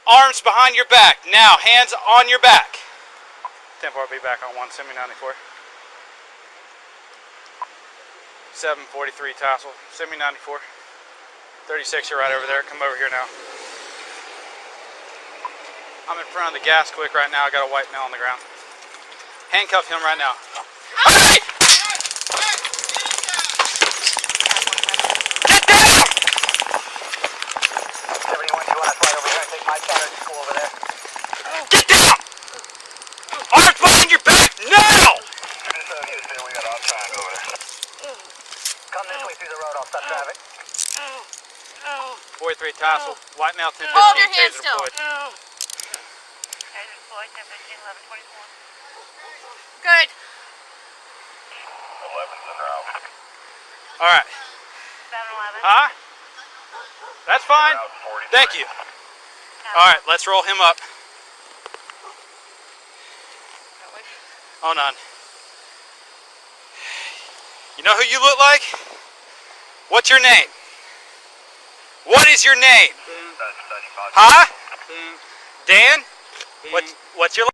Arms behind your back. Now, hands on your back. 10-4, I'll be back on 1, send me 94. 743 Tassel, send me 94. 36, you're right over there. Come over here now. I'm in front of the gas quick right now. I got a white male on the ground. Handcuff him right now. Hey! Get down! 71, you want to fly over here and take my Saturday school over there? Get down! Arms behind your back now! We got off time over there. Come this way through the road, I'll stop traffic. 43 Tassel, white male 1015, Hold your hands taser still. deployed. Taser deployed, 1015, 1124. Good. 11's en route. Alright. 711. Huh? That's fine. Thank you. Alright, let's roll him up. Hold on. You know who you look like? What's your name? What is your name? Huh? Dan? What's your